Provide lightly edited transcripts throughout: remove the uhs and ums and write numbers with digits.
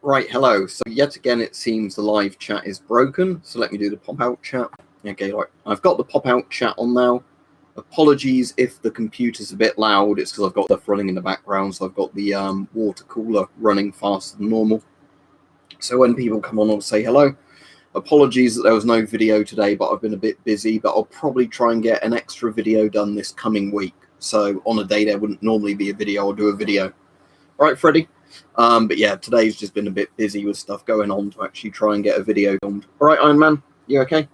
Right, hello. So yet again, it seems the live chat is broken. So let me do the pop-out chat. Okay, right. I've got the pop-out chat on now. Apologies if the computer's a bit loud. It's because I've got stuff running in the background. So I've got the water cooler running faster than normal. So when people come on, I'll say hello. Apologies that there was no video today, but I've been a bit busy. But I'll probably try and get an extra video done this coming week. So on a day there wouldn't normally be a video, I'll do a video. Right, Freddie? But yeah, today's just been a bit busy with stuff going on to actually try and get a video filmed. All right, Iron Man, you okay?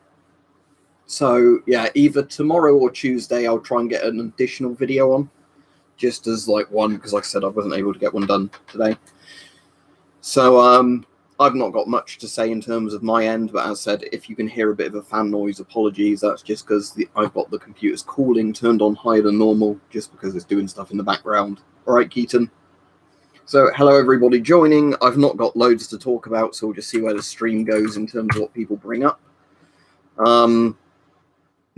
So yeah, either tomorrow or Tuesday, I'll try and get an additional video on, just as like one, because like I said, I wasn't able to get one done today. So I've not got much to say in terms of my end, but as I said, if you can hear a bit of a fan noise, apologies. That's just because I've got the computer's cooling turned on higher than normal, just because it's doing stuff in the background. All right, Keaton. So, hello everybody joining. I've not got loads to talk about, so we'll just see where the stream goes in terms of what people bring up. In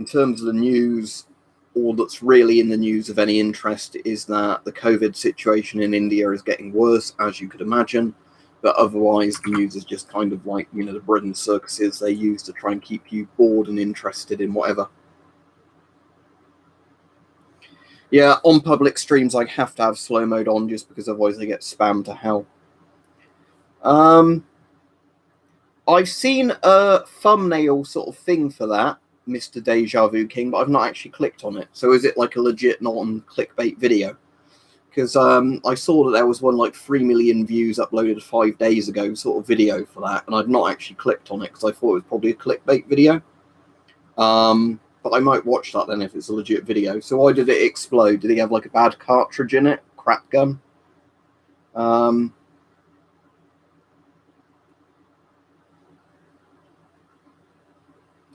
terms of the news, all that's really in the news of any interest is that the COVID situation in India is getting worse, as you could imagine. But otherwise, the news is just kind of like, you know, the bread and circuses they use to try and keep you bored and interested in whatever. Yeah, on public streams, I have to have slow mode on just because otherwise they get spammed to hell. I've seen a thumbnail sort of thing for that, Mr. Deja Vu King, but I've not actually clicked on it. So is it like a legit non-clickbait video? Because I saw that there was one like 3 million views uploaded 5 days ago sort of video for that, and I'd not actually clicked on it because I thought it was probably a clickbait video. But I might watch that then if it's a legit video. So why did it explode? Did he have like a bad cartridge in it? Crap gun? I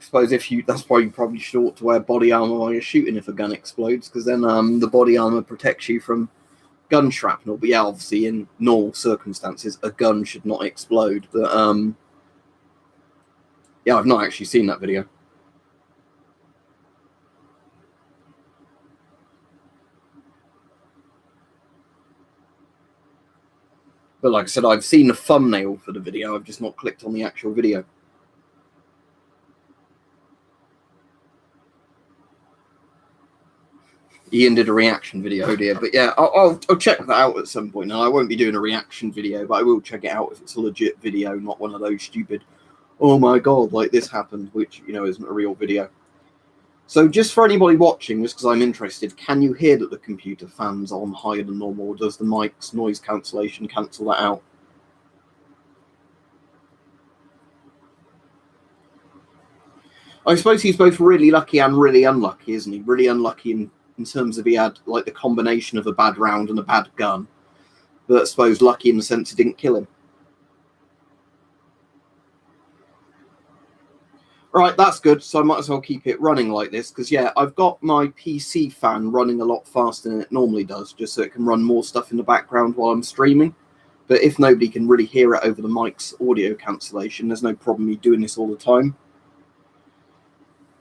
suppose that's why you probably should ought to wear body armor while you're shooting if a gun explodes, because then the body armor protects you from gun shrapnel. But yeah, obviously in normal circumstances, a gun should not explode. But yeah, I've not actually seen that video. But like I said, I've seen the thumbnail for the video. I've just not clicked on the actual video. Ian did a reaction video, oh dear. But yeah, I'll check that out at some point. Now, I won't be doing a reaction video, but I will check it out if it's a legit video, not one of those stupid, oh my god, like this happened, which, you know, isn't a real video. So just for anybody watching, just because I'm interested, can you hear that the computer fan's on higher than normal, or does the mic's noise cancellation cancel that out? I suppose he's both really lucky and really unlucky, isn't he? Really unlucky in terms of he had like the combination of a bad round and a bad gun, but I suppose lucky in the sense it didn't kill him. Right, that's good. So I might as well keep it running like this because, yeah, I've got my PC fan running a lot faster than it normally does, just so it can run more stuff in the background while I'm streaming. But if nobody can really hear it over the mic's audio cancellation, there's no problem me doing this all the time.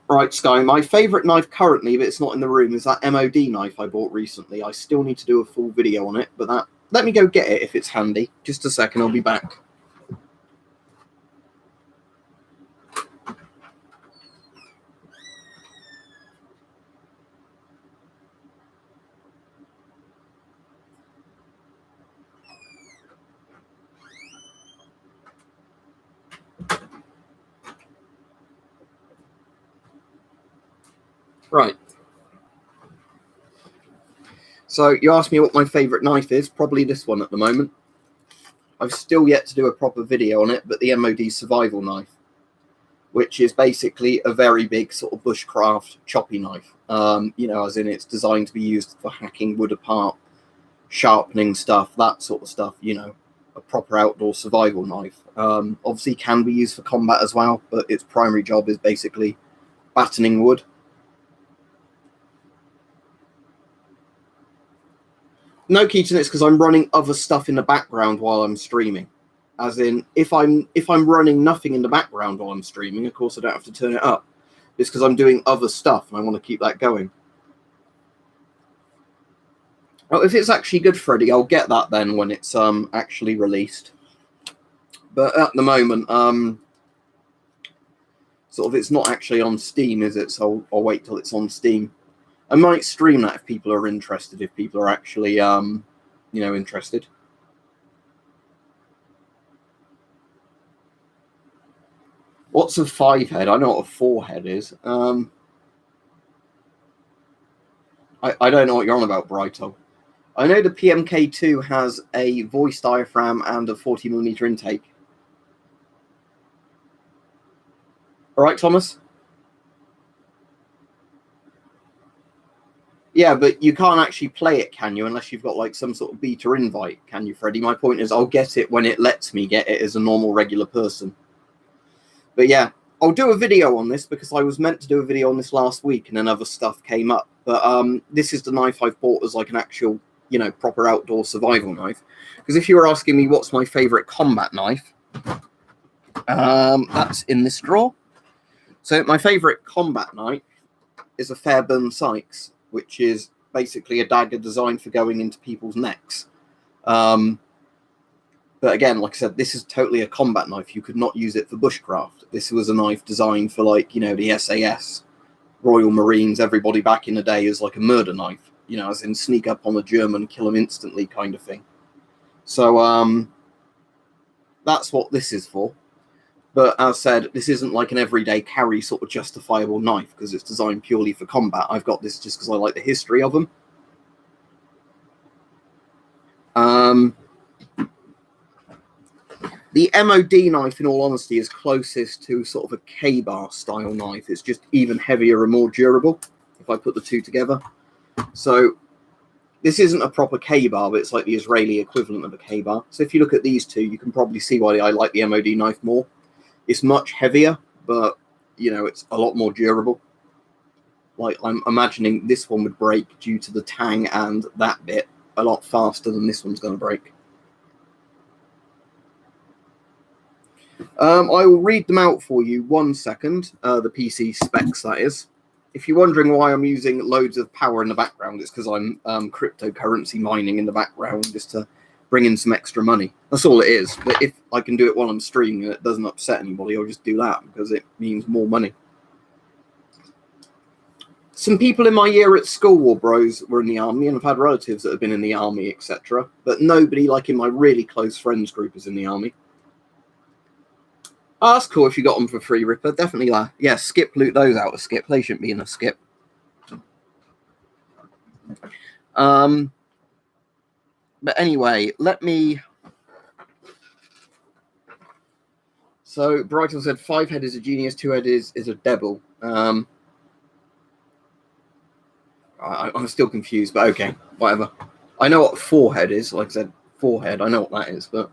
Right, Sky, my favourite knife currently, but it's not in the room, is that MOD knife I bought recently. I still need to do a full video on it, but let me go get it if it's handy. Just a second, I'll be back. Right. So you asked me what my favourite knife is. Probably this one at the moment. I've still yet to do a proper video on it, but the MOD survival knife, which is basically a very big sort of bushcraft choppy knife. You know, as in it's designed to be used for hacking wood apart, sharpening stuff, that sort of stuff, you know, a proper outdoor survival knife. Obviously can be used for combat as well, but its primary job is basically battening wood. No, Keaton, it's because I'm running other stuff in the background while I'm streaming. As in, if I'm running nothing in the background while I'm streaming, of course I don't have to turn it up. It's because I'm doing other stuff and I want to keep that going. Oh, if it's actually good, Freddie, I'll get that then when it's actually released. But at the moment, sort of, it's not actually on Steam, is it? So I'll wait till it's on Steam. I might stream that if people are interested, if people are actually, interested. What's a 5-head? I know what a 4-head is. I don't know what you're on about, Brighto. I know the PMK2 has a voice diaphragm and a 40mm intake. All right, Thomas? Yeah, but you can't actually play it, can you? Unless you've got like some sort of beta invite, can you, Freddie? My point is I'll get it when it lets me get it as a normal, regular person. But yeah, I'll do a video on this because I was meant to do a video on this last week and then other stuff came up. But this is the knife I've bought as like an actual, proper outdoor survival knife. Because if you were asking me what's my favorite combat knife, that's in this drawer. So my favorite combat knife is a Fairburn Sykes, which is basically a dagger designed for going into people's necks. But again, like I said, this is totally a combat knife. You could not use it for bushcraft. This was a knife designed for, like, the SAS, Royal Marines, everybody back in the day, as like a murder knife, as in sneak up on a German, kill them instantly kind of thing. So that's what this is for. But as said, this isn't like an everyday carry sort of justifiable knife because it's designed purely for combat. I've got this just because I like the history of them. The MOD knife, in all honesty, is closest to sort of a K-bar style knife. It's just even heavier and more durable, if I put the two together. So this isn't a proper K-bar, but it's like the Israeli equivalent of a K-bar. So if you look at these two, you can probably see why I like the MOD knife more. It's much heavier, but, it's a lot more durable. Like, I'm imagining this one would break due to the tang and that bit a lot faster than this one's going to break. I will read them out for you 1 second, the PC specs, that is. If you're wondering why I'm using loads of power in the background, it's because I'm cryptocurrency mining in the background just to bring in some extra money. That's all it is. But if I can do it while I'm streaming and it doesn't upset anybody, I'll just do that because it means more money. Some people in my year at school, War Bros, were in the army, and I've had relatives that have been in the army, etc. But nobody, like in my really close friends group, is in the army. Oh, that's cool if you got them for free, Ripper. Definitely, yeah, Skip loot those out of Skip. They shouldn't be in a Skip. But anyway, let me... So, Brighton said 5-head is a genius, 2-head is a devil. I'm still confused, but okay, whatever. I know what 4-head is. Like I said, 4-head, I know what that is, but...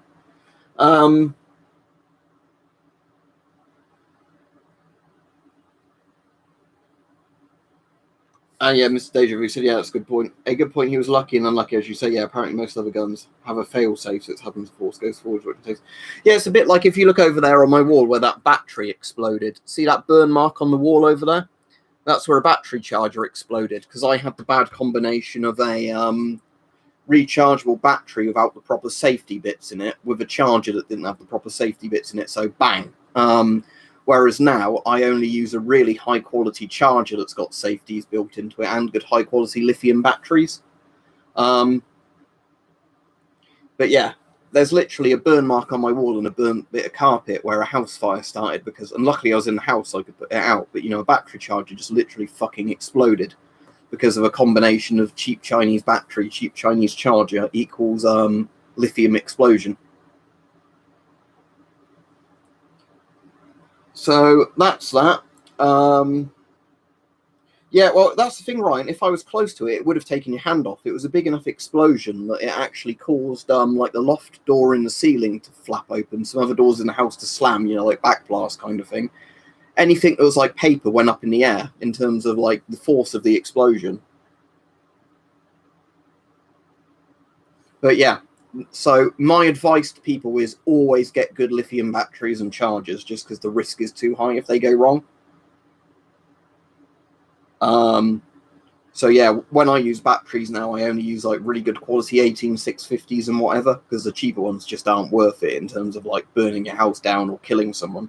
yeah, Mr. Deja Vu said, yeah, that's a good point. A good point, he was lucky and unlucky, as you say. Yeah, apparently most other guns have a fail-safe, so it's happens the force goes forward. What it takes. Yeah, it's a bit like if you look over there on my wall where that battery exploded. See that burn mark on the wall over there? That's where a battery charger exploded, because I had the bad combination of a rechargeable battery without the proper safety bits in it, with a charger that didn't have the proper safety bits in it, so bang. Whereas now, I only use a really high-quality charger that's got safeties built into it and good high-quality lithium batteries. But yeah, there's literally a burn mark on my wall and a burnt bit of carpet where a house fire started because, and luckily I was in the house so I could put it out, but, a battery charger just literally fucking exploded because of a combination of cheap Chinese battery, cheap Chinese charger equals lithium explosion. So that's that. Yeah, well, that's the thing, Ryan. If I was close to it, it would have taken your hand off. It was a big enough explosion that it actually caused, like the loft door in the ceiling to flap open, some other doors in the house to slam, like backblast kind of thing. Anything that was like paper went up in the air in terms of like the force of the explosion. But yeah. So my advice to people is always get good lithium batteries and chargers just because the risk is too high if they go wrong. So yeah, when I use batteries now, I only use like really good quality 18650s and whatever, because the cheaper ones just aren't worth it in terms of like burning your house down or killing someone.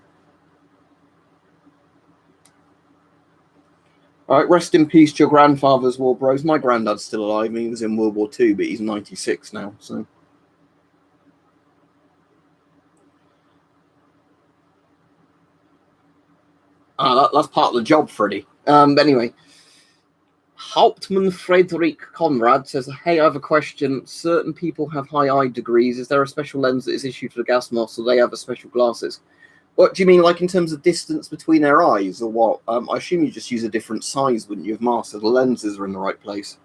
All right, rest in peace to your grandfather's war bros. My granddad's still alive. He was in World War II, but he's 96 now. So that's part of the job, Freddie. Anyway, Hauptmann Frederick Conrad says, hey, I have a question. Certain people have high eye degrees. Is there a special lens that is issued for the gas mask, or they have a special glasses? What do you mean, like in terms of distance between their eyes, or what? I assume you just use a different size, wouldn't you, of mask, so the lenses are in the right place.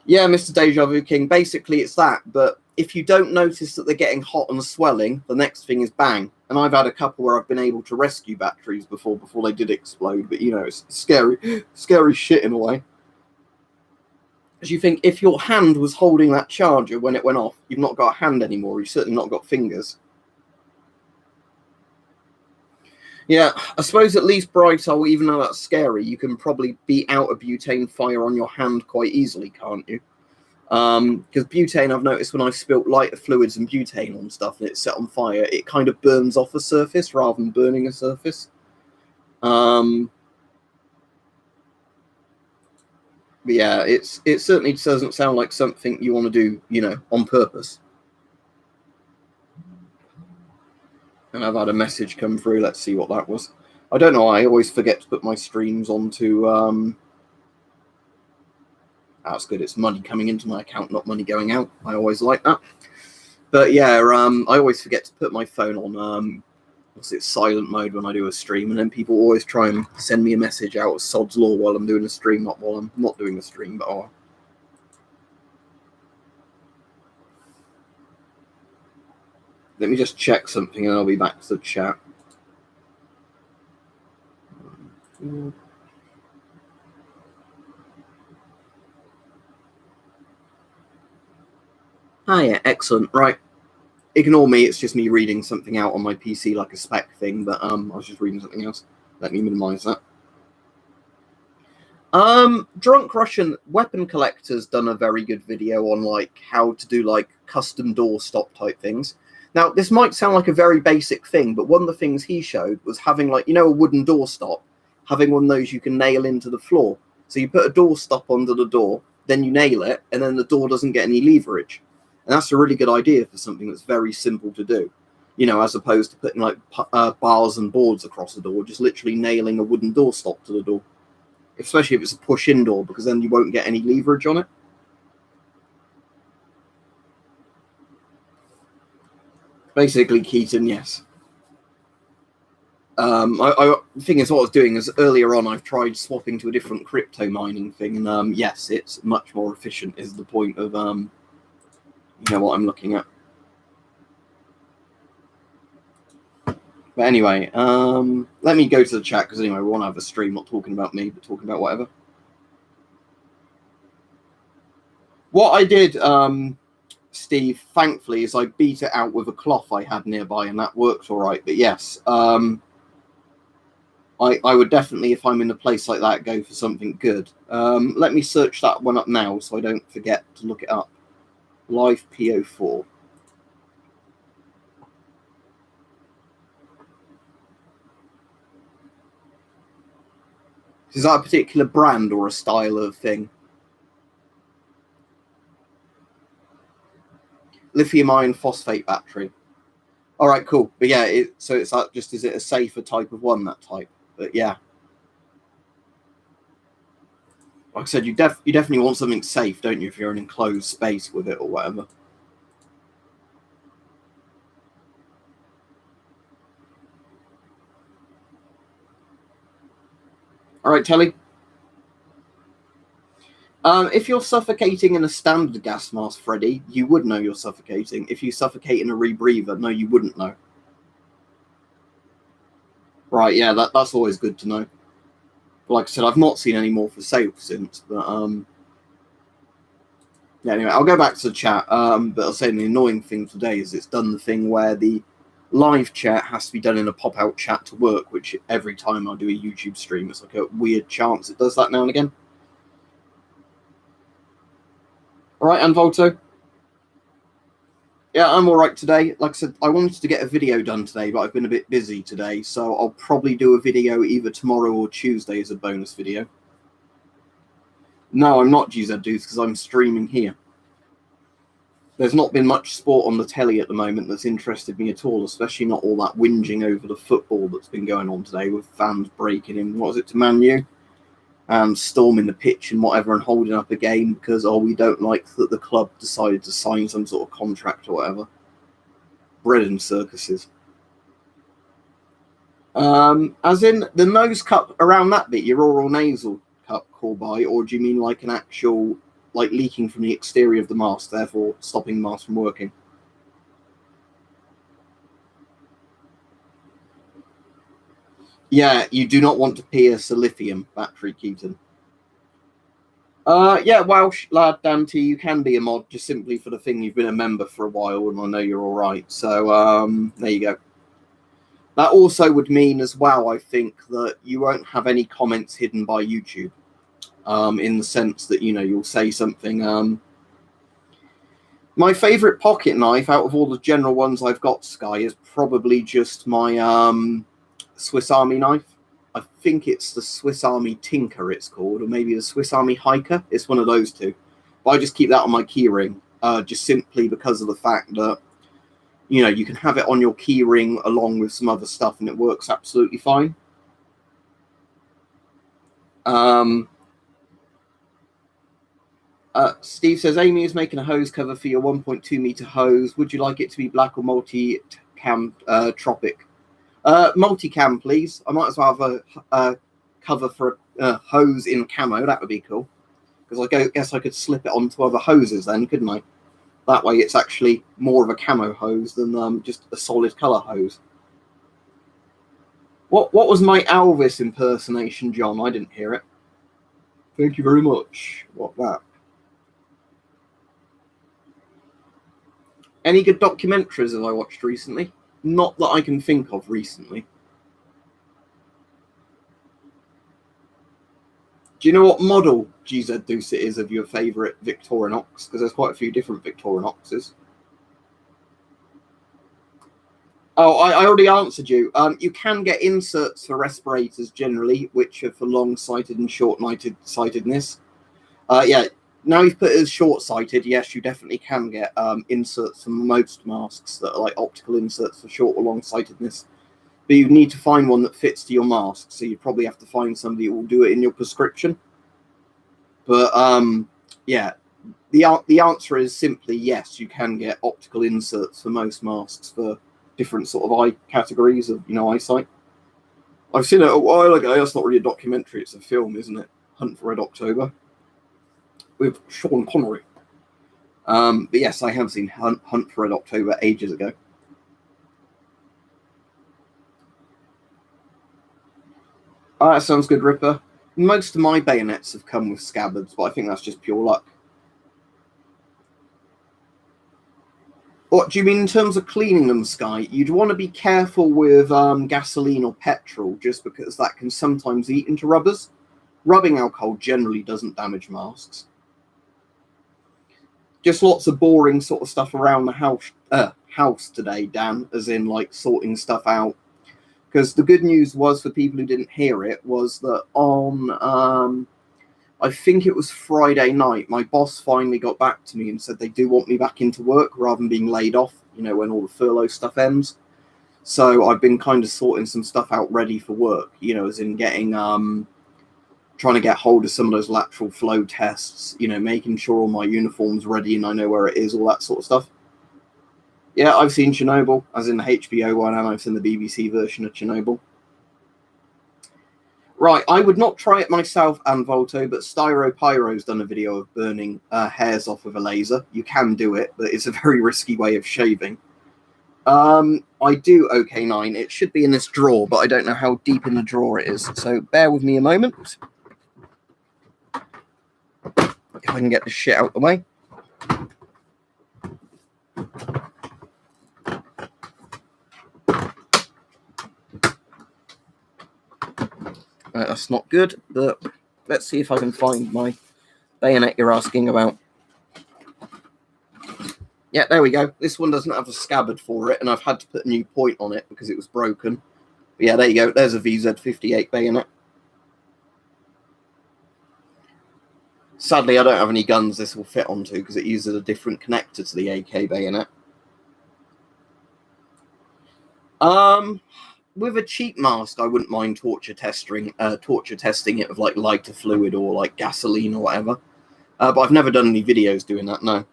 Yeah, Mr. Deja Vu King, basically it's that, but if you don't notice that they're getting hot and swelling, the next thing is bang. And I've had a couple where I've been able to rescue batteries before they did explode, but you know, it's scary shit in a way. As you think, if your hand was holding that charger when it went off, you've not got a hand anymore, you've certainly not got fingers. Yeah, I suppose at least Brighto, even though that's scary, you can probably beat out a butane fire on your hand quite easily, can't you? Because butane, I've noticed when I've spilt lighter fluids and butane on stuff and it's set on fire, it kind of burns off a surface rather than burning a surface. But yeah, it certainly doesn't sound like something you want to do, you know, on purpose. And I've had a message come through. Let's see what that was. I don't know. I always forget to put my streams onto. That's good. It's money coming into my account, not money going out. I always like that. But yeah, I always forget to put my phone on silent mode when I do a stream, and then people always try and send me a message out of sod's law while I'm doing a stream, not while I'm not doing a stream, but let me just check something and I'll be back to the chat. Yeah, excellent. Right. Ignore me, it's just me reading something out on my PC like a spec thing, but I was just reading something else. Let me minimize that. Drunk Russian Weapon Collector's done a very good video on like how to do like custom door stop type things. Now, this might sound like a very basic thing, but one of the things he showed was having like, you know, a wooden door stop, having one of those you can nail into the floor. So you put a door stop under the door, then you nail it, and then the door doesn't get any leverage. And that's a really good idea for something that's very simple to do, you know, as opposed to putting like bars and boards across the door, just literally nailing a wooden door stop to the door, especially if it's a push-in door, because then you won't get any leverage on it. Basically, Keaton, yes. The thing is, what I was doing is earlier on, I've tried swapping to a different crypto mining thing, and yes, it's much more efficient. Is the point of you know what I'm looking at. But anyway, let me go to the chat, because anyway, we want to have a stream, not talking about me, but talking about whatever. What I did, Steve, thankfully, is I beat it out with a cloth I had nearby, and that works all right. But yes, I would definitely, if I'm in a place like that, go for something good. Let me search that one up now so I don't forget to look it up. Live PO4. Is that a particular brand or a style of thing? Lithium iron phosphate battery. All right, cool. But yeah, so it's like, just, is it a safer type of one, that type? But yeah. Like I said, you definitely want something safe, don't you, if you're in an enclosed space with it or whatever. All right, Telly. If you're suffocating in a standard gas mask, Freddy, you would know you're suffocating. If you suffocate in a rebreather, no, you wouldn't know. Right, yeah, that's always good to know. But like I said, I've not seen any more for sale since, but yeah, anyway, I'll go back to the chat. But I'll say the annoying thing today is it's done the thing where live chat has to be done in a pop-out chat to work, which every time I do a YouTube stream, it's like a weird chance it does that now and again. All right, Anvolto? Yeah, I'm all right today. Like I said, I wanted to get a video done today, but I've been a bit busy today, so I'll probably do a video either tomorrow or Tuesday as a bonus video. No, I'm not GZ Dudes because I'm streaming here. There's not been much sport on the telly at the moment that's interested me at all, especially not all that whinging over the football that's been going on today with fans breaking in, what was it, to Man U? And storming the pitch and whatever and holding up a game because, oh, we don't like that the club decided to sign some sort of contract or whatever. Bread and circuses. As in the nose cup around that bit, your oral nasal cup, call by, or do you mean like an actual, like leaking from the exterior of the mask, therefore stopping the mask from working? Yeah, you do not want to pierce a lithium battery, Keaton. Yeah, Welsh lad, Dante, you can be a mod just simply for the thing you've been a member for a while, and I know you're all right. So there you go. That also would mean as well, I think, that you won't have any comments hidden by YouTube, in the sense that, you know, you'll say something. My favourite pocket knife out of all the general ones I've got, Sky, is probably just my Swiss Army knife. I think it's the Swiss Army Tinker it's called, or maybe the Swiss Army Hiker. It's one of those two. But I just keep that on my keyring, just simply because of the fact that, you know, you can have it on your keyring along with some other stuff and it works absolutely fine. Steve says, Amy is making a hose cover for your 1.2 meter hose. Would you like it to be black or multi-cam tropic? Multicam, please. I might as well have a cover for a hose in camo. That would be cool. Because I guess I could slip it onto other hoses then, couldn't I? That way it's actually more of a camo hose than just a solid colour hose. What was my Elvis impersonation, John? I didn't hear it. Thank you very much. What that? Any good documentaries have I watched recently? Not that I can think of recently. Do you know what model GZ Deuce it is of your favourite Victorinox? Because there's quite a few different Victorinoxes. Oh, I already answered you. You can get inserts for respirators generally, which are for long-sighted and short-sightedness. Yeah, now you've put it as short-sighted, yes, you definitely can get inserts for most masks that are like optical inserts for short or long-sightedness. But you need to find one that fits to your mask, so you probably have to find somebody who will do it in your prescription. But yeah, the answer is simply yes, you can get optical inserts for most masks for different sort of eye categories of, you know, eyesight. I've seen it a while ago. That's not really a documentary, it's a film, isn't it? Hunt for Red October with Sean Connery. But yes, I have seen Hunt for Red October ages ago. That sounds good, Ripper. Most of my bayonets have come with scabbards, but I think that's just pure luck. What do you mean in terms of cleaning them, Sky? You'd want to be careful with gasoline or petrol, just because that can sometimes eat into rubbers. Rubbing alcohol generally doesn't damage masks. Just lots of boring sort of stuff around the house today, Dan, as in like sorting stuff out. Because the good news was, for people who didn't hear it, was that on, I think it was Friday night, my boss finally got back to me and said they do want me back into work rather than being laid off, you know, when all the furlough stuff ends. So I've been kind of sorting some stuff out ready for work, you know, as in getting, trying to get hold of some of those lateral flow tests, you know, making sure all my uniform's ready and I know where it is, all that sort of stuff. Yeah, I've seen Chernobyl, as in the HBO one, and I've seen the BBC version of Chernobyl. Right, I would not try it myself, Anvolto, but StyroPyro's done a video of burning hairs off with a laser. You can do it, but it's a very risky way of shaving. I do OK9. It should be in this drawer, but I don't know how deep in the drawer it is. So bear with me a moment. If I can get this shit out the way. That's not good, but let's see if I can find my bayonet you're asking about. Yeah, there we go. This one doesn't have a scabbard for it, and I've had to put a new point on it because it was broken. But yeah, there you go. There's a VZ58 bayonet. Sadly, I don't have any guns this will fit onto because it uses a different connector to the AK bayonet. With a cheap mask, I wouldn't mind torture testing it with like lighter fluid or like gasoline or whatever. But I've never done any videos doing that. No.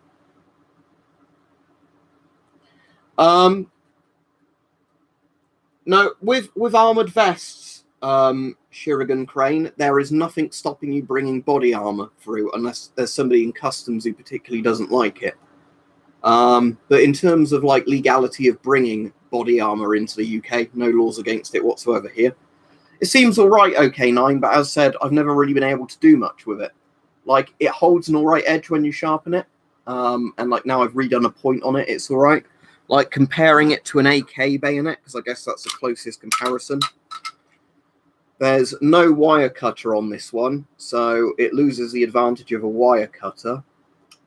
No, with armored vests, Shurigan Crane, there is nothing stopping you bringing body armor through unless there's somebody in customs who particularly doesn't like it. But in terms of like legality of bringing body armor into the UK, no laws against it whatsoever here. It seems all right, OK9, but as said, I've never really been able to do much with it. Like, it holds an all right edge when you sharpen it, and like now I've redone a point on it, it's all right. Like, comparing it to an AK bayonet, because I guess that's the closest comparison. There's no wire cutter on this one, so it loses the advantage of a wire cutter.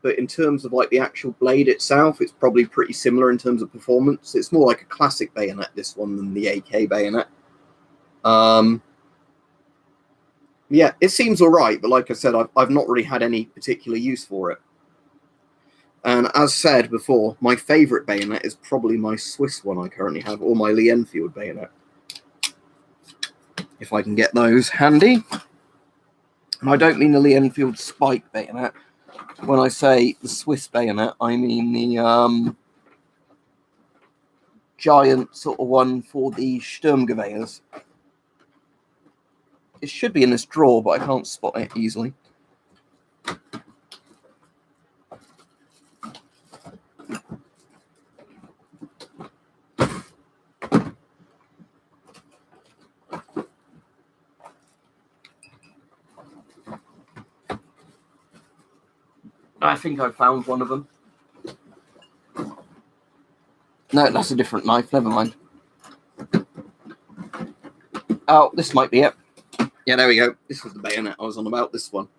But in terms of like the actual blade itself, it's probably pretty similar in terms of performance. It's more like a classic bayonet, this one, than the AK bayonet. Yeah, it seems all right, but like I said, I've not really had any particular use for it. And as said before, my favourite bayonet is probably my Swiss one I currently have, or my Lee Enfield bayonet. If I can get those handy. And I don't mean the Lee Enfield spike bayonet. When I say the Swiss bayonet, I mean the giant sort of one for the Sturmgewehrs. It should be in this drawer, but I can't spot it easily. I think I found one of them. No, that's a different knife. Never mind. Oh, this might be it. Yeah, there we go. This was the bayonet I was on about, this one.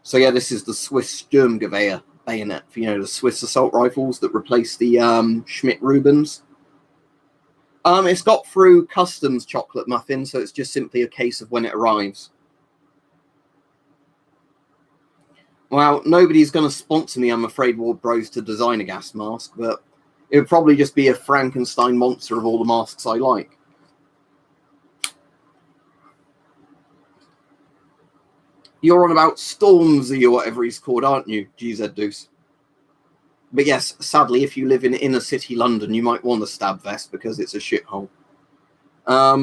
So yeah, this is the Swiss Sturmgewehr bayonet for, you know, the Swiss assault rifles that replace the Schmidt-Rubens. It's got through customs chocolate muffin, so it's just simply a case of when it arrives. Well, nobody's going to sponsor me, I'm afraid, Ward Bros, to design a gas mask, but it would probably just be a Frankenstein monster of all the masks I like. You're on about Stormzy or whatever he's called, aren't you, GZ Deuce? But yes, sadly, if you live in inner city London, you might want a stab vest because it's a shithole. I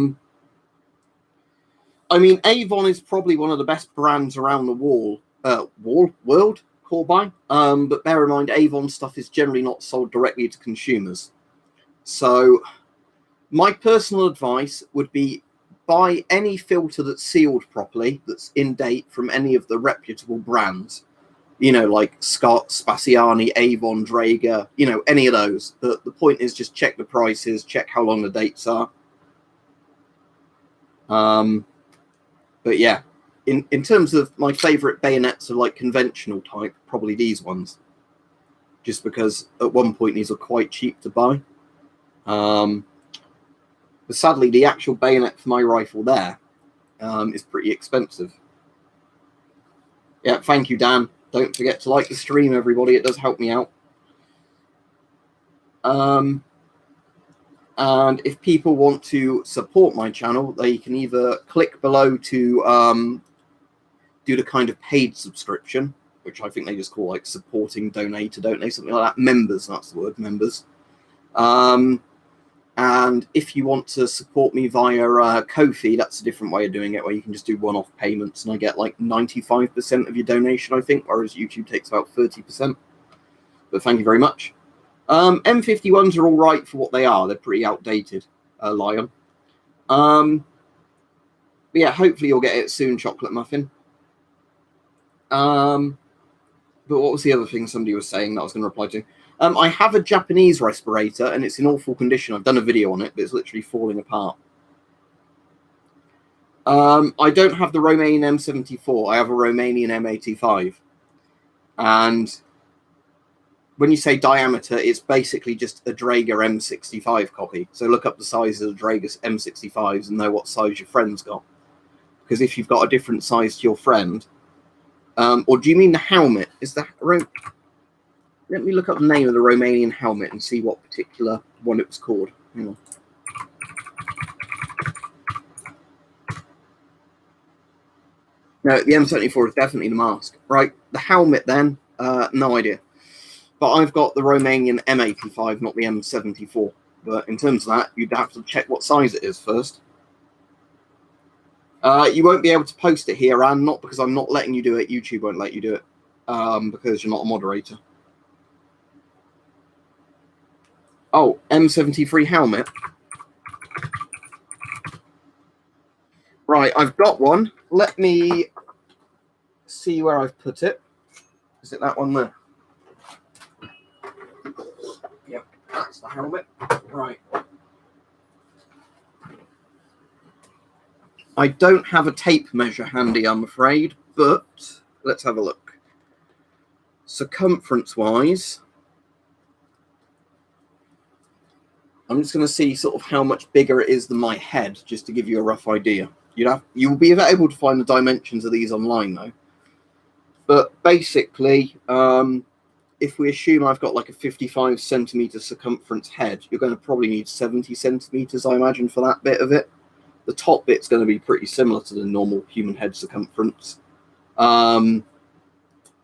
mean, Avon is probably one of the best brands around the world, call by. But bear in mind, Avon stuff is generally not sold directly to consumers. So my personal advice would be buy any filter that's sealed properly, that's in date from any of the reputable brands. You know, like Scott, Spaziani, Avon, Draeger, you know, any of those. The point is just check the prices, check how long the dates are. But yeah, in terms of my favourite bayonets are like conventional type, probably these ones. Just because at one point these were quite cheap to buy. But sadly, the actual bayonet for my rifle there is pretty expensive. Yeah, thank you, Dan. Don't forget to like the stream, everybody. It does help me out. And if people want to support my channel, they can either click below to do the kind of paid subscription, which I think they just call like supporting, donate, something like that. Members, that's the word, members. And if you want to support me via Ko-fi, that's a different way of doing it, where you can just do one-off payments, and I get like 95% of your donation, I think, whereas YouTube takes about 30%. But thank you very much. M51s are all right for what they are. They're pretty outdated, Lion. But yeah, hopefully you'll get it soon, Chocolate Muffin. But what was the other thing somebody was saying that I was going to reply to? I have a Japanese respirator, and it's in awful condition. I've done a video on it, but it's literally falling apart. I don't have the Romanian M74. I have a Romanian M85. And when you say diameter, it's basically just a Draeger M65 copy. So look up the size of the Draeger M65s and know what size your friend's got. Because if you've got a different size to your friend, or do you mean the helmet? Is that right? Let me look up the name of the Romanian helmet and see what particular one it was called. Hang on. No, the M74 is definitely the mask. Right, the helmet then, no idea. But I've got the Romanian M85, not the M74. But in terms of that, you'd have to check what size it is first. You won't be able to post it here, and not because I'm not letting you do it. YouTube won't let you do it because you're not a moderator. Oh, M73 helmet. Right, I've got one. Let me see where I've put it. Is it that one there? Yep, that's the helmet. Right. I don't have a tape measure handy, I'm afraid, but let's have a look. Circumference-wise, I'm just going to see sort of how much bigger it is than my head, just to give you a rough idea. You'll be able to find the dimensions of these online, though. But basically, if we assume I've got like a 55 centimeter circumference head, you're going to probably need 70 centimeters, I imagine, for that bit of it. The top bit's going to be pretty similar to the normal human head circumference.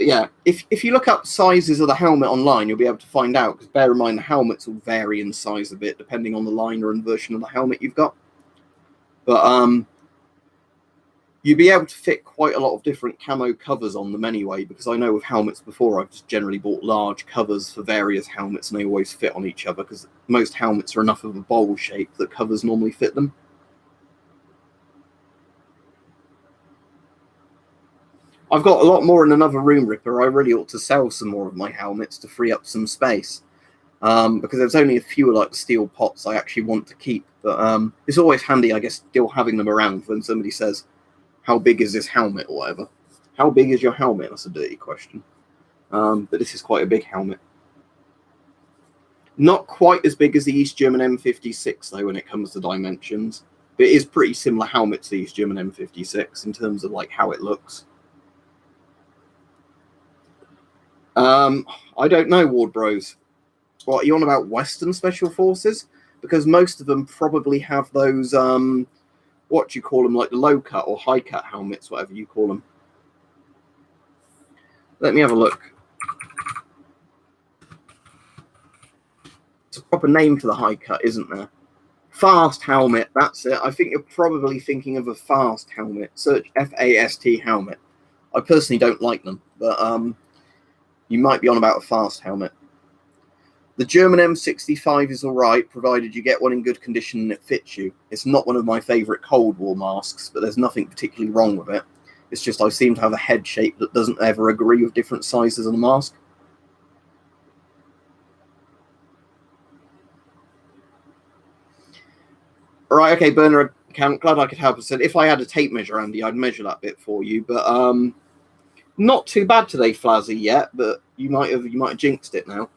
Yeah, if you look up sizes of the helmet online, you'll be able to find out, because bear in mind the helmets will vary in size a bit depending on the liner and version of the helmet you've got. But you'll be able to fit quite a lot of different camo covers on them anyway, because I know with helmets before, I've just generally bought large covers for various helmets, and they always fit on each other, because most helmets are enough of a bowl shape that covers normally fit them. I've got a lot more in another room, Ripper. I really ought to sell some more of my helmets to free up some space. Because there's only a few like steel pots I actually want to keep. But it's always handy, I guess, still having them around when somebody says, how big is this helmet or whatever? How big is your helmet? That's a dirty question. But this is quite a big helmet. Not quite as big as the East German M56, though, when it comes to dimensions. But it is pretty similar helmet to the East German M56 in terms of like how it looks. I don't know, Ward Bros. What, are you on about Western Special Forces? Because most of them probably have those, what do you call them, like the low cut or high cut helmets, whatever you call them. Let me have a look. It's a proper name for the high cut, isn't there? Fast helmet, that's it. I think you're probably thinking of a fast helmet. Search FAST helmet. I personally don't like them, but you might be on about a fast helmet. The German M65 is alright, provided you get one in good condition and it fits you. It's not one of my favourite Cold War masks, but there's nothing particularly wrong with it. It's just I seem to have a head shape that doesn't ever agree with different sizes of the mask. Right, okay, burner account, glad I could help. I said if I had a tape measure, Andy, I'd measure that bit for you, but not too bad today, Flazzy, yet, but you might have jinxed it now.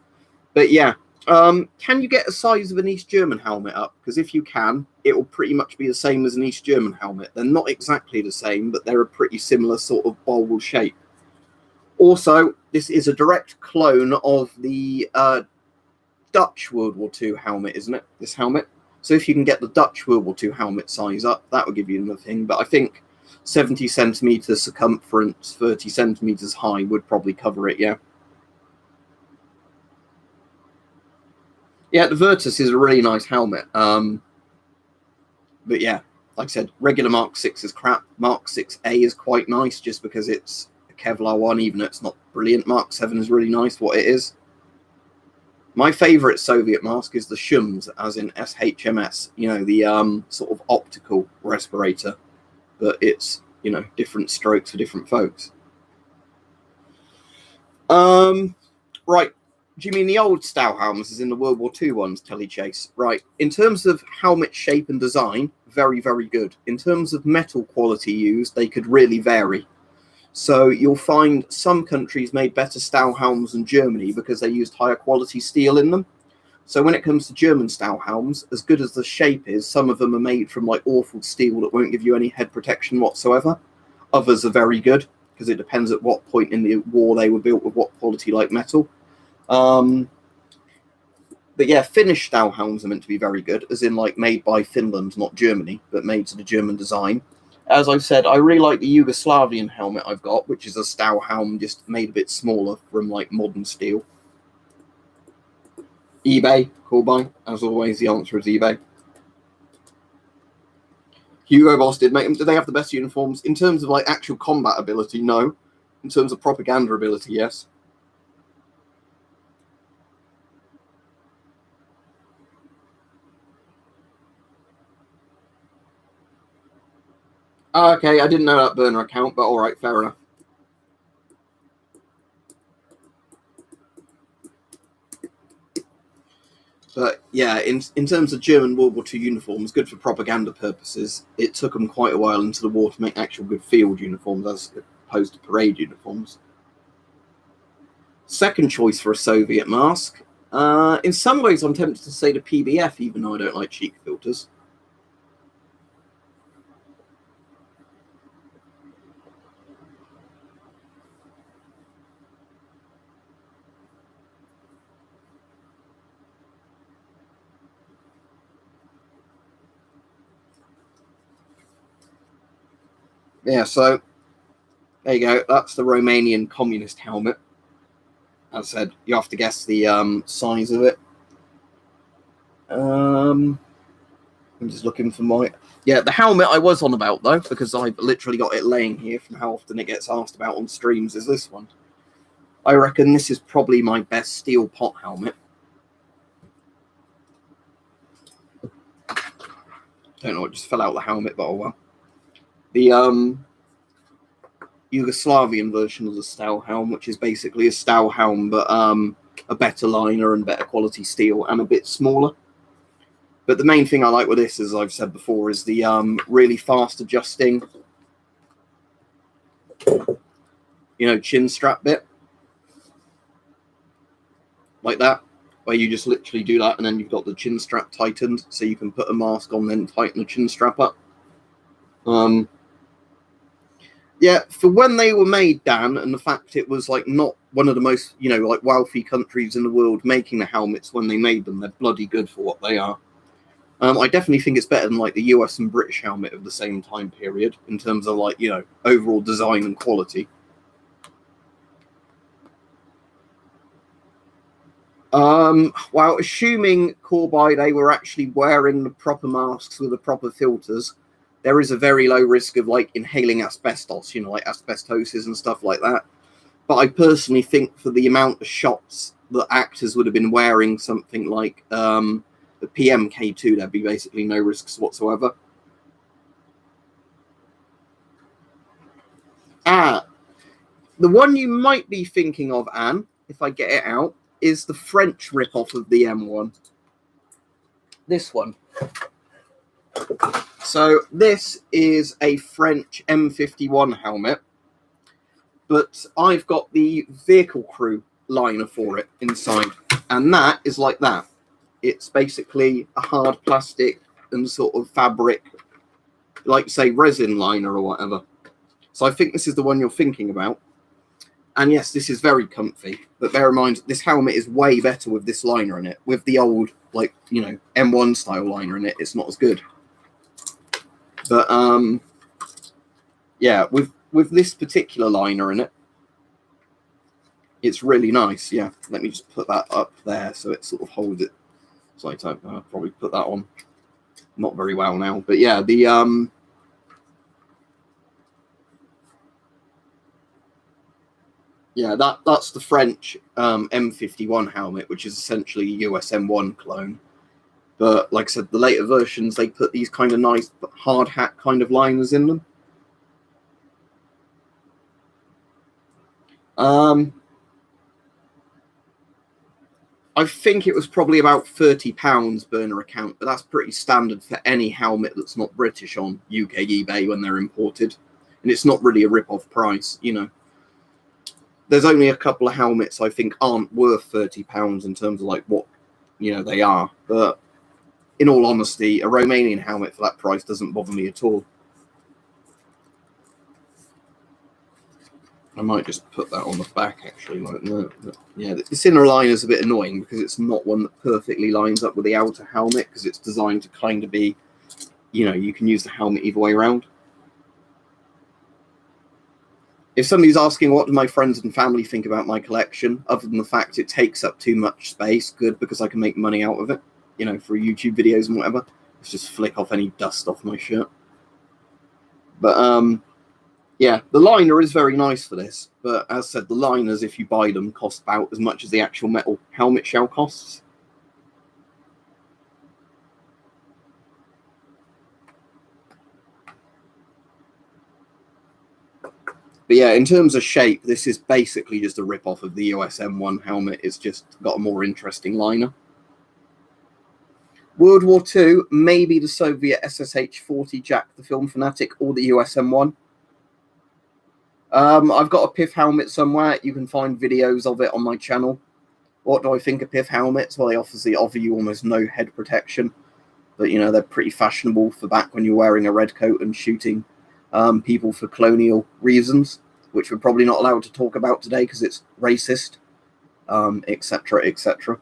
But yeah, can you get a size of an East German helmet up? Because if you can, it will pretty much be the same as an East German helmet. They're not exactly the same, but they're a pretty similar sort of bowl shape. Also, this is a direct clone of the Dutch World War II helmet, isn't it? This helmet. So if you can get the Dutch World War II helmet size up, that would give you another thing. But I think 70 centimeters circumference, 30 centimeters high would probably cover it, yeah. Yeah, the Virtus is a really nice helmet. But yeah, like I said, regular Mark 6 is crap. Mark 6A is quite nice just because it's a Kevlar one, even though it's not brilliant. Mark 7 is really nice what it is. My favourite Soviet mask is the Shums, as in SHMS, you know, the sort of optical respirator. But it's, you know, different strokes for different folks. Right. Do you mean the old style helmets as in the World War II ones, Telly Chase? Right. In terms of helmet shape and design, very, very good. In terms of metal quality used, they could really vary. So you'll find some countries made better style helms than Germany because they used higher quality steel in them. So when it comes to German style helms, as good as the shape is, some of them are made from like awful steel that won't give you any head protection whatsoever. Others are very good because it depends at what point in the war they were built with what quality like metal. But yeah, Finnish style helms are meant to be very good, as in like made by Finland, not Germany, but made to the German design. As I've said, I really like the Yugoslavian helmet I've got, which is a style helm just made a bit smaller from like modern steel. eBay, cool buy. As always, the answer is eBay. Hugo Boss did make them. Do they have the best uniforms? In terms of like actual combat ability, no. In terms of propaganda ability, yes. Okay, I didn't know that burner account, but all right, fair enough. But yeah, in terms of German World War II uniforms, good for propaganda purposes. It took them quite a while into the war to make actual good field uniforms as opposed to parade uniforms. Second choice for a Soviet mask. In some ways, I'm tempted to say the PBF, even though I don't like cheek filters. Yeah, so there you go. That's the Romanian communist helmet. As I said, you have to guess the size of it. I'm just looking for my... Yeah, the helmet I was on about, though, because I've literally got it laying here from how often it gets asked about on streams, is this one. I reckon this is probably my best steel pot helmet. Don't know, it just fell out of the helmet, but oh well. The Yugoslavian version of the Stow helm, which is basically a Stow helm, but a better liner and better quality steel and a bit smaller. But the main thing I like with this, as I've said before, is the really fast adjusting, chin strap bit. Like that, where you just literally do that and then you've got the chin strap tightened so you can put a mask on, then tighten the chin strap up. Yeah, for when they were made, Dan, and the fact it was like not one of the most, like wealthy countries in the world making the helmets when they made them, they're bloody good for what they are. I definitely think it's better than like the US and British helmet of the same time period in terms of like, overall design and quality. Well, assuming Corby they were actually wearing the proper masks with the proper filters, there is a very low risk of like inhaling asbestos, like asbestosis and stuff like that. But I personally think for the amount of shots that actors would have been wearing something like the PMK2, there'd be basically no risks whatsoever. The one you might be thinking of, Anne, if I get it out, is the French rip-off of the M1. This one. So this is a French M51 helmet, but I've got the vehicle crew liner for it inside, and that is like that. It's basically a hard plastic and sort of fabric, like say resin liner or whatever. So I think this is the one you're thinking about. And yes, this is very comfy, but bear in mind, this helmet is way better with this liner in it. With the old, like, M1 style liner in it, it's not as good. But, yeah, with this particular liner in it, it's really nice, yeah. Let me just put that up there so it sort of holds it. So I'll probably put that on. Not very well now, but yeah, the, yeah, that's the French M51 helmet, which is essentially a US M1 clone. But like I said, the later versions, they put these kind of nice hard hat kind of liners in them. I think it was probably about £30 burner account, but that's pretty standard for any helmet that's not British on UK eBay when they're imported. And it's not really a rip-off price, you know. There's only a couple of helmets I think aren't worth £30 in terms of like what, you know, they are. But in all honesty, a Romanian helmet for that price doesn't bother me at all. I might just put that on the back, actually. Like, no. Yeah, this inner line is a bit annoying because it's not one that perfectly lines up with the outer helmet because it's designed to kind of be, you know, you can use the helmet either way around. If somebody's asking what do my friends and family think about my collection, other than the fact it takes up too much space, good, because I can make money out of it, you know, for YouTube videos and whatever. Let's just flick off any dust off my shirt. But, yeah, the liner is very nice for this, but as said, the liners, if you buy them, cost about as much as the actual metal helmet shell costs. But yeah, in terms of shape, this is basically just a rip-off of the US M1 helmet. It's just got a more interesting liner. World War II, maybe the Soviet SSH-40 Jack the Film Fanatic or the US M1. I've got a PIF helmet somewhere. You can find videos of it on my channel. What do I think of PIF helmets? Well, they obviously offer you almost no head protection. But, you know, they're pretty fashionable for back when you're wearing a red coat and shooting people for colonial reasons, which we're probably not allowed to talk about today because it's racist, etc., etc.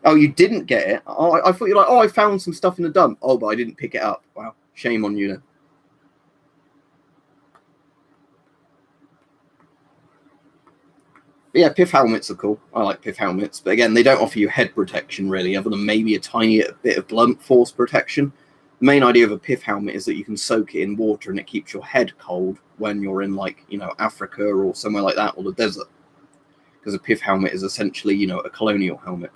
Oh, you didn't get it? Oh, I thought you were like, oh, I found some stuff in the dump. Oh, but I didn't pick it up. Wow, shame on you then. But yeah, PIF helmets are cool. I like PIF helmets. But again, they don't offer you head protection, really, other than maybe a tiny bit of blunt force protection. The main idea of a PIF helmet is that you can soak it in water and it keeps your head cold when you're in, like, you know, Africa or somewhere like that, or the desert. Because a PIF helmet is essentially, you know, a colonial helmet.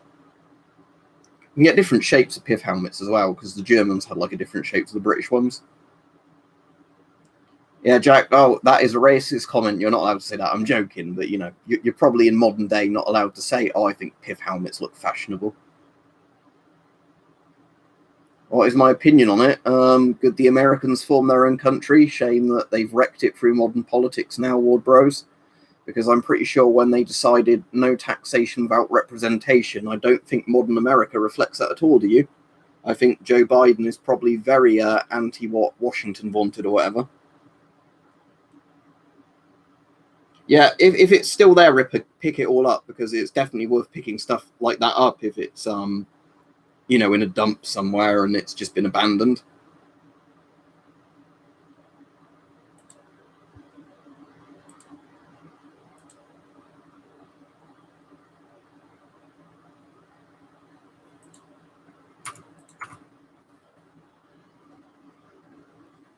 You can get different shapes of PIF helmets as well, because the Germans had, like, a different shape to the British ones. Yeah, Jack, oh, that is a racist comment. You're not allowed to say that. I'm joking, but, you know, you're probably in modern day not allowed to say, oh, I think PIF helmets look fashionable. What is my opinion on it? Good the Americans form their own country. Shame that they've wrecked it through modern politics now, Ward Bros. Because I'm pretty sure when they decided no taxation without representation, I don't think modern America reflects that at all, do you? I think Joe Biden is probably very anti what Washington wanted or whatever. Yeah, if it's still there, pick it all up, because it's definitely worth picking stuff like that up if it's, you know, in a dump somewhere and it's just been abandoned.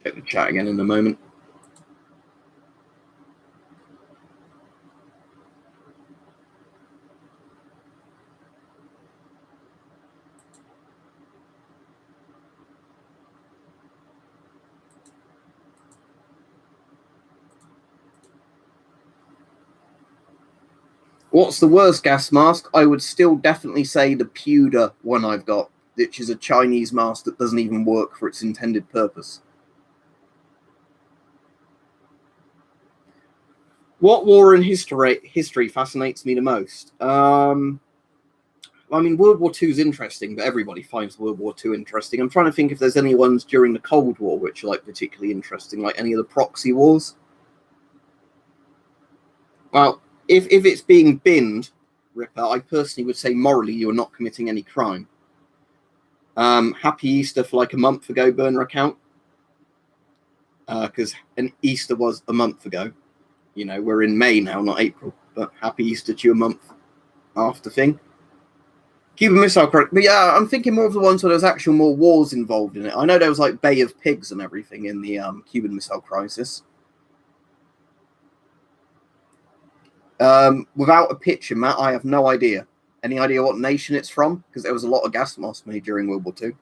Check the chat again in a moment. What's the worst gas mask? I would still definitely say the pewter one I've got, which is a Chinese mask that doesn't even work for its intended purpose. What war in history fascinates me the most? I mean, World War II is interesting, but everybody finds World War II interesting. I'm trying to think if there's any ones during the Cold War which are, like, particularly interesting, like any of the proxy wars. Well, if it's being binned, Ripper, I personally would say morally you're not committing any crime. Happy Easter for like a month ago, burner account. Because an Easter was a month ago. You know, we're in May now, not April. But happy Easter to you a month after thing. Cuban Missile Crisis. But yeah, I'm thinking more of the ones where there's actual more wars involved in it. I know there was like Bay of Pigs and everything in the Cuban Missile Crisis. Without a picture, Matt, I have no idea. Any idea what nation it's from? Because there was a lot of gas masks made during World War II.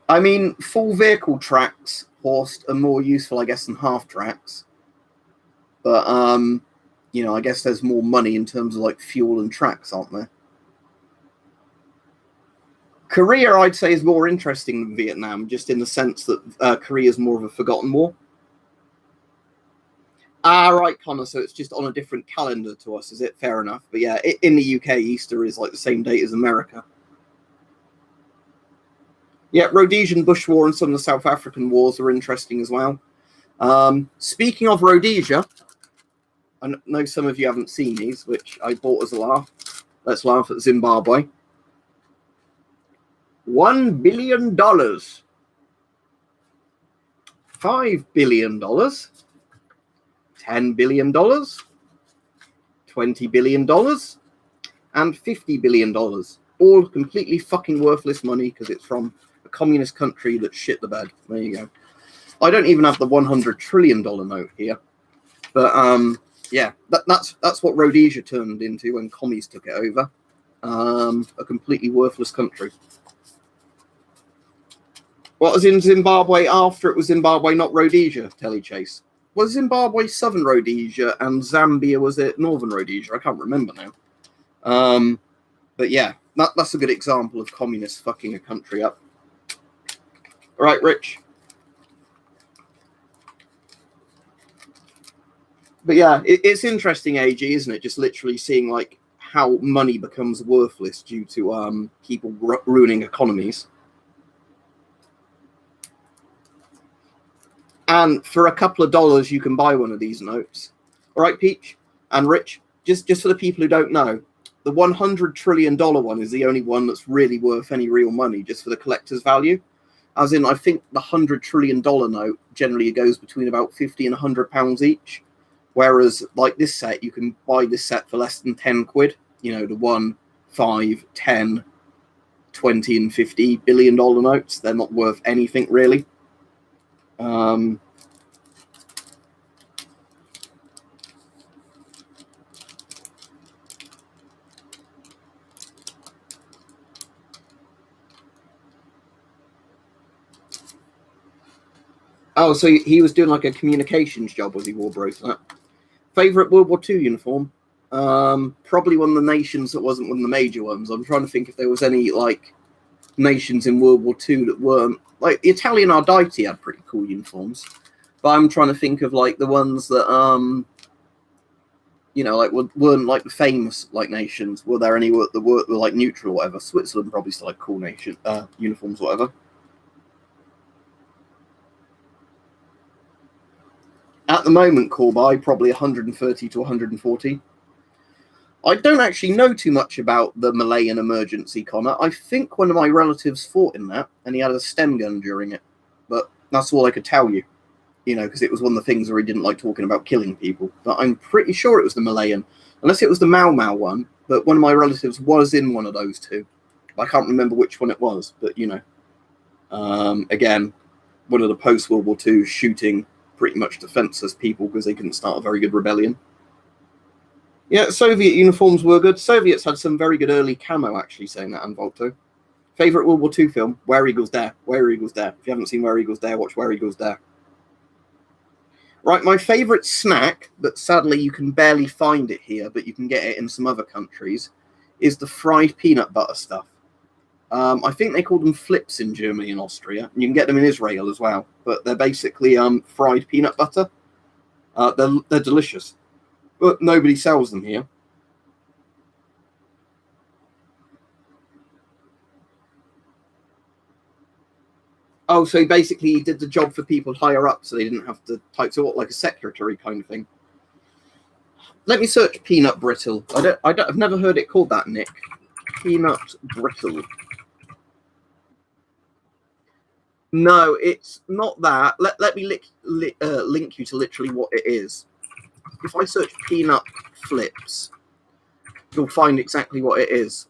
I mean, full vehicle tracks, Horst, are more useful, I guess, than half tracks. But you know, I guess there's more money in terms of like fuel and tracks, aren't there? Korea, I'd say, is more interesting than Vietnam, just in the sense that Korea is more of a forgotten war. Ah, right, Connor. So it's just on a different calendar to us, is it? Fair enough. But yeah, in the UK, Easter is like the same date as America. Yeah, Rhodesian Bush War and some of the South African wars are interesting as well. Speaking of Rhodesia, I know some of you haven't seen these, which I bought as a laugh. Let's laugh at Zimbabwe. $1 billion. $5 billion. $10 billion. $20 billion. And $50 billion. All completely fucking worthless money because it's from a communist country that shit the bed. There you go. I don't even have the $100 trillion note here. But yeah, that's what Rhodesia turned into when commies took it over. A completely worthless country. What was in Zimbabwe after it was Zimbabwe, not Rhodesia, Telly Chase? Was Zimbabwe Southern Rhodesia and Zambia, was it Northern Rhodesia? I can't remember now. But yeah, that's a good example of communists fucking a country up. All right, Rich. But yeah, it's interesting, AG, isn't it? Just literally seeing like how money becomes worthless due to people ruining economies. And for a couple of dollars, you can buy one of these notes. All right, Peach and Rich, just for the people who don't know, the $100 trillion one is the only one that's really worth any real money, just for the collector's value. As in, I think the $100 trillion note generally goes between about £50 and £100 each. Whereas, like this set, you can buy this set for less than 10 quid. You know, the 1, 5, 10, 20, and $50 billion notes. They're not worth anything, really. Oh, so he was doing like a communications job, was he, Warbros? That favorite World War II uniform? Probably one of the nations that wasn't one of the major ones. I'm trying to think if there was any like nations in World War II that weren't like the Italian Arditi had pretty cool uniforms, but I'm trying to think of like the ones that you know, like weren't like the famous like nations. Were there any that were like neutral or whatever? Switzerland probably still like cool nation uniforms, whatever. At the moment, Corby, probably 130 to 140. I don't actually know too much about the Malayan emergency, Connor. I think one of my relatives fought in that, and he had a stem gun during it. But that's all I could tell you, you know, because it was one of the things where he didn't like talking about killing people. But I'm pretty sure it was the Malayan, unless it was the Mau Mau one. But one of my relatives was in one of those two. I can't remember which one it was, but, you know. Again, one of the post-World War II shooting pretty much defenseless people because they couldn't start a very good rebellion. Yeah, Soviet uniforms were good. Soviets had some very good early camo, actually, saying that, and Volto. Favorite World War II film? Where Eagles Dare. Where Eagles Dare. If you haven't seen Where Eagles Dare, watch Where Eagles Dare. Right, my favorite snack, but sadly you can barely find it here, but you can get it in some other countries, is the fried peanut butter stuff. I think they call them flips in Germany and Austria, and you can get them in Israel as well. But they're basically fried peanut butter. They're delicious, but nobody sells them here. Oh, so basically he did the job for people higher up, so they didn't have to type. So what, like a secretary kind of thing? Let me search peanut brittle. I've never heard it called that, Nick. Peanut brittle. No, it's not that. Let me link you to literally what it is. If I search peanut flips, you'll find exactly what it is.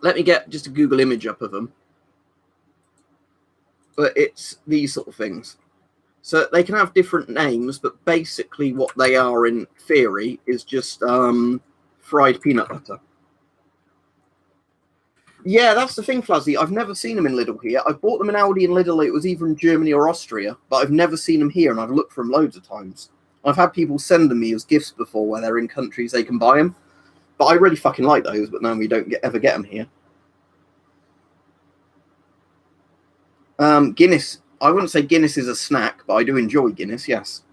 Let me get just a Google image up of them. But it's these sort of things. So they can have different names, but basically what they are in theory is just fried peanut butter. Yeah, that's the thing, Flazzy. I've never seen them in Lidl here. I've bought them in Aldi and Lidl. It was either in Germany or Austria, but I've never seen them here, and I've looked for them loads of times. I've had people send them me as gifts before, where they're in countries they can buy them. But I really fucking like those. But no, we don't ever get them here. Guinness. I wouldn't say Guinness is a snack, but I do enjoy Guinness. Yes.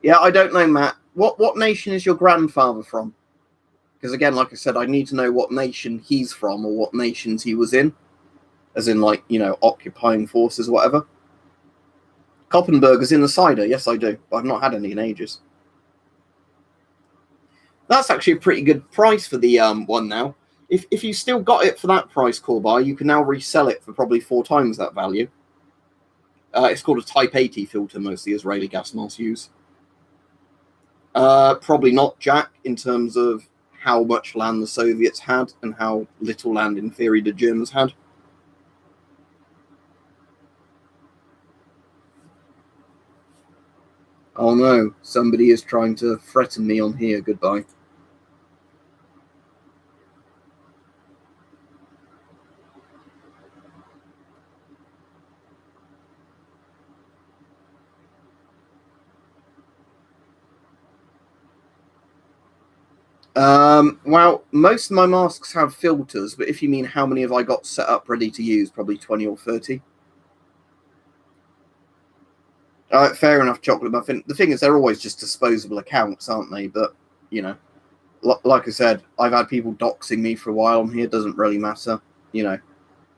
Yeah, I don't know, Matt. What nation is your grandfather from? Because again, like I said, I need to know what nation he's from or what nations he was in, as in like occupying forces, or whatever. Koppenberger's in the cider. Yes, I do. But I've not had any in ages. That's actually a pretty good price for the one now. If you still got it for that price, Corby, you can now resell it for probably 4 times that value. It's called a Type 80 filter, most of the Israeli gas masks use. Probably not, Jack, in terms of how much land the Soviets had and how little land, in theory, the Germans had. Oh no, somebody is trying to threaten me on here. Goodbye. Well, most of my masks have filters, but if you mean how many have I got set up ready to use, probably 20 or 30. Fair enough, Chocolate Muffin. The thing is, they're always just disposable accounts, aren't they? But, you know, like I said, I've had people doxing me for a while on here. It doesn't really matter. You know,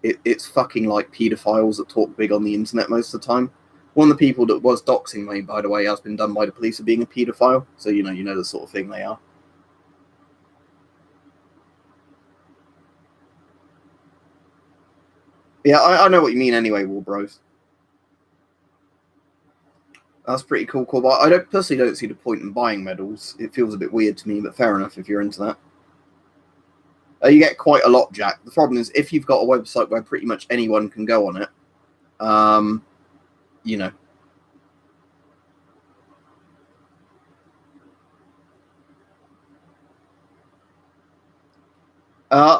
it's fucking like paedophiles that talk big on the internet most of the time. One of the people that was doxing me, by the way, has been done by the police of being a paedophile. So, you know the sort of thing they are. Yeah, I know what you mean anyway, War Bros. That's pretty cool. But I don't see the point in buying medals. It feels a bit weird to me, but fair enough if you're into that. You get quite a lot, Jack. The problem is if you've got a website where pretty much anyone can go on it, you know.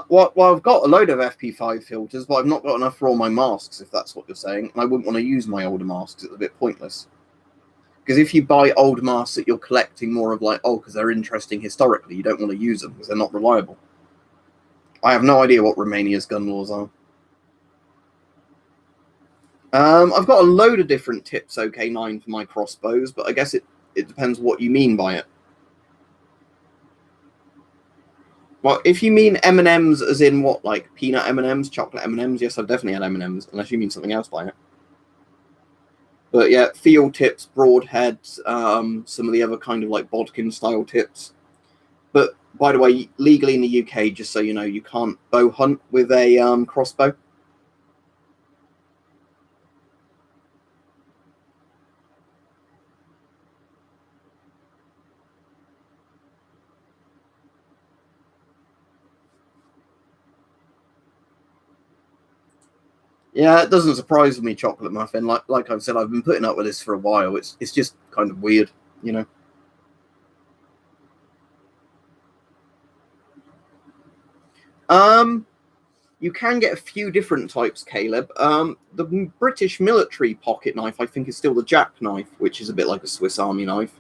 Well, I've got a load of FP5 filters, but I've not got enough for all my masks, if that's what you're saying. And I wouldn't want to use my older masks. It's a bit pointless. Because if you buy old masks that you're collecting more of like, because they're interesting historically, you don't want to use them because they're not reliable. I have no idea what Romania's gun laws are. I've got a load of different tips OK9 for my crossbows, but I guess it depends what you mean by it. Well, if you mean M&Ms as in what, like peanut M&Ms, chocolate M&Ms, yes, I've definitely had M&Ms, unless you mean something else by it. But yeah, field tips, broadheads, some of the other kind of like bodkin style tips. But by the way, legally in the UK, just so you know, you can't bow hunt with a crossbow. Yeah, it doesn't surprise me, Chocolate Muffin. Like I've said, I've been putting up with this for a while. It's just kind of weird, you know. Um, you can get a few different types, Caleb. The British military pocket knife, I think, is still the jackknife, which is a bit like a Swiss Army knife.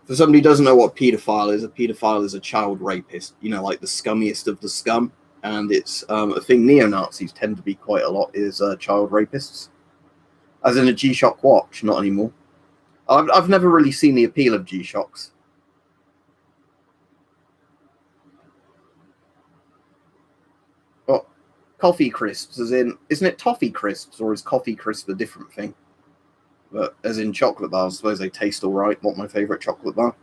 For somebody who doesn't know what a paedophile is a child rapist, like the scummiest of the scum. And it's a thing neo-Nazis tend to be quite a lot is child rapists. As in a G-Shock watch, not anymore. I've never really seen the appeal of G-Shocks. Well, coffee crisps, as in, isn't it toffee crisps, or is coffee crisp a different thing? But as in chocolate bars, I suppose they taste all right. Not my favourite chocolate bar.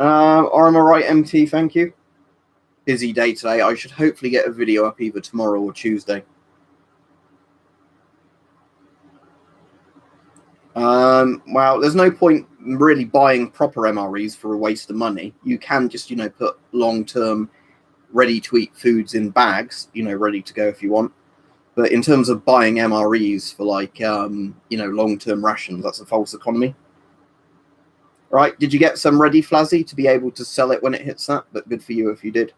I'm alright, MT, thank you. Busy day today. I should hopefully get a video up either tomorrow or Tuesday. Well, there's no point really buying proper MREs for a waste of money. You can just, put long-term ready-to-eat foods in bags, ready to go if you want. But in terms of buying MREs for long-term rations, that's a false economy. Right, did you get some ready, Flazzy, to be able to sell it when it hits that? But good for you if you did.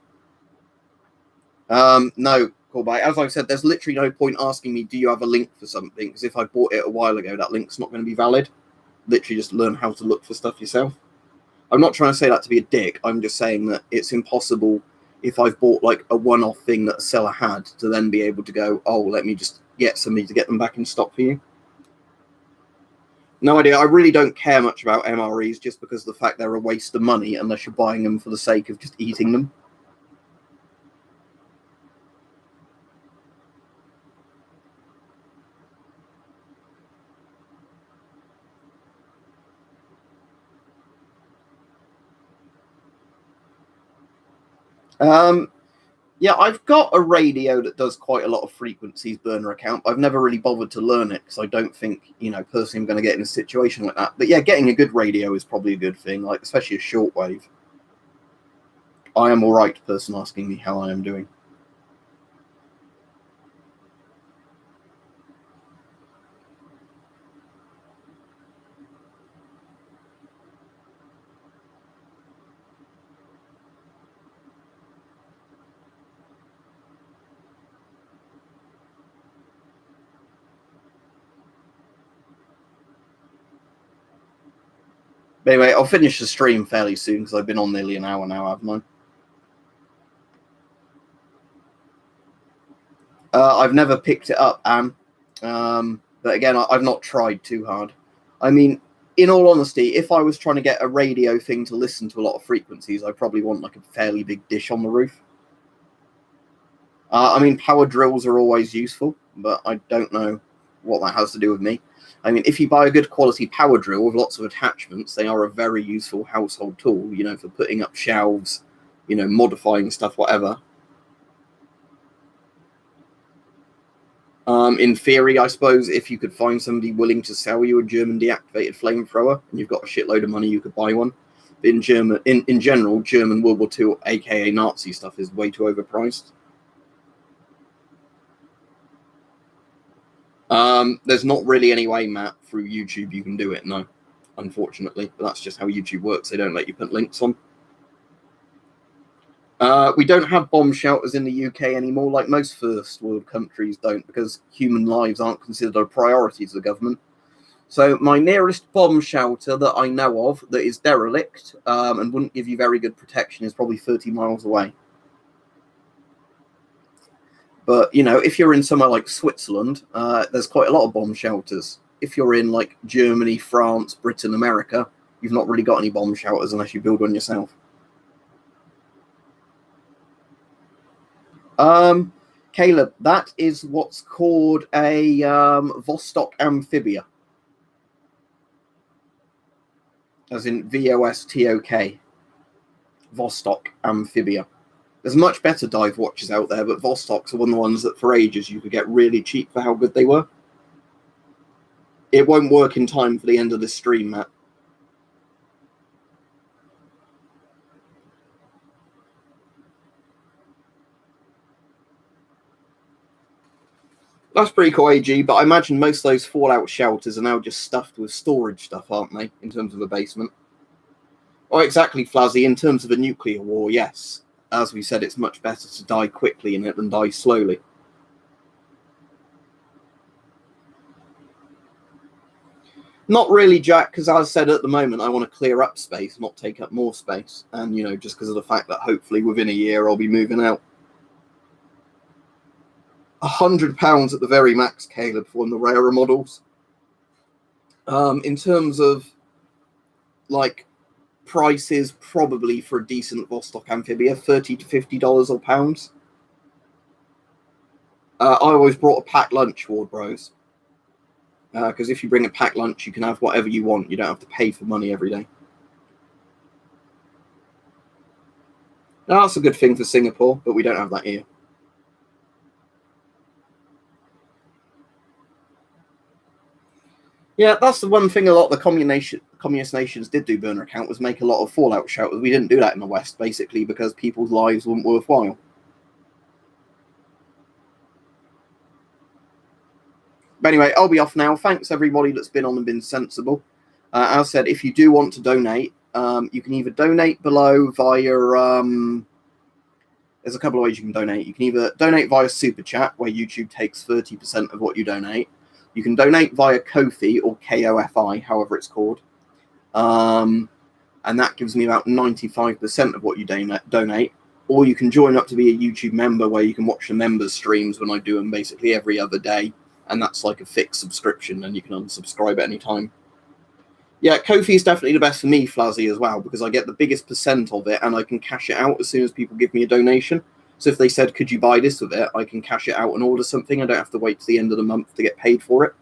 No, Corbett. As I've said, there's literally no point asking me, do you have a link for something? Because if I bought it a while ago, that link's not going to be valid. Literally just learn how to look for stuff yourself. I'm not trying to say that to be a dick. I'm just saying that it's impossible if I've bought like a one-off thing that a seller had to then be able to go, oh, let me just get somebody to get them back in stock for you. No idea. I really don't care much about MREs just because of the fact they're a waste of money unless you're buying them for the sake of just eating them. Yeah, I've got a radio that does quite a lot of frequencies, burner account. I've never really bothered to learn it because I don't think, personally I'm going to get in a situation like that. But yeah, getting a good radio is probably a good thing, like especially a shortwave. I am all right, person asking me how I am doing. But anyway, I'll finish the stream fairly soon because I've been on nearly an hour now, haven't I? I've never picked it up, Anne. But again, I've not tried too hard. I mean, in all honesty, if I was trying to get a radio thing to listen to a lot of frequencies, I probably want like a fairly big dish on the roof. I mean, power drills are always useful, but I don't know what that has to do with me. I mean, if you buy a good quality power drill with lots of attachments, they are a very useful household tool, for putting up shelves, modifying stuff, whatever. In theory, I suppose, if you could find somebody willing to sell you a German deactivated flamethrower and you've got a shitload of money, you could buy one. But in general, German World War II, aka Nazi stuff, is way too overpriced. There's not really any way, Matt, through YouTube you can do it, no, unfortunately. But that's just how YouTube works. They don't let you put links on. We don't have bomb shelters in the UK anymore, like most first world countries don't, because human lives aren't considered a priority to the government. So my nearest bomb shelter that I know of that is derelict and wouldn't give you very good protection is probably 30 miles away. But, if you're in somewhere like Switzerland, there's quite a lot of bomb shelters. If you're in, like, Germany, France, Britain, America, you've not really got any bomb shelters unless you build one yourself. Caleb, that is what's called a Vostok amphibia. As in VOSTOK. Vostok amphibia. There's much better dive watches out there, but Vostoks are one of the ones that for ages you could get really cheap for how good they were. It won't work in time for the end of this stream, Matt. That's pretty cool, AG, but I imagine most of those Fallout shelters are now just stuffed with storage stuff, aren't they, in terms of a basement? Oh, exactly, Flazzy. In terms of a nuclear war, yes. As we said, it's much better to die quickly in it than die slowly. Not really, Jack, because as I said, at the moment, I want to clear up space, not take up more space. And, just because of the fact that hopefully within a year I'll be moving out. £100 at the very max, Caleb, for one of the rarer models. In terms of, like, prices, probably for a decent Vostok amphibia, $30 to $50 or pounds. I always brought a packed lunch, Ward Bros. Because if you bring a packed lunch, you can have whatever you want. You don't have to pay for money every day. Now, that's a good thing for Singapore, but we don't have that here. Yeah, that's the one thing a lot of the communist nations did do, burner account, was make a lot of Fallout shouters. We didn't do that in the West, basically, because people's lives weren't worthwhile. But anyway, I'll be off now. Thanks, everybody that's been on and been sensible. As I said, if you do want to donate, you can either donate below via... there's a couple of ways you can donate. You can either donate via Super Chat, where YouTube takes 30% of what you donate. You can donate via Ko-fi or KOFI, however it's called. And that gives me about 95% of what you donate. Or you can join up to be a YouTube member, where you can watch the members' streams when I do them basically every other day. And that's like a fixed subscription, and you can unsubscribe at any time. Yeah, Ko-fi is definitely the best for me, Flazzy, as well, because I get the biggest percent of it, and I can cash it out as soon as people give me a donation. So if they said, could you buy this with it, I can cash it out and order something. I don't have to wait to the end of the month to get paid for it.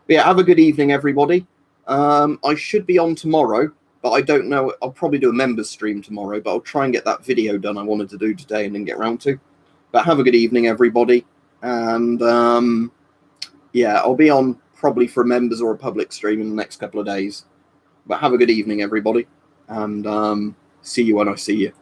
But yeah, have a good evening, everybody. I should be on tomorrow, but I don't know. I'll probably do a members stream tomorrow, but I'll try and get that video done I wanted to do today and then get around to. But have a good evening, everybody. And yeah, I'll be on probably for a members or a public stream in the next couple of days. But have a good evening, everybody. And see you when I see you.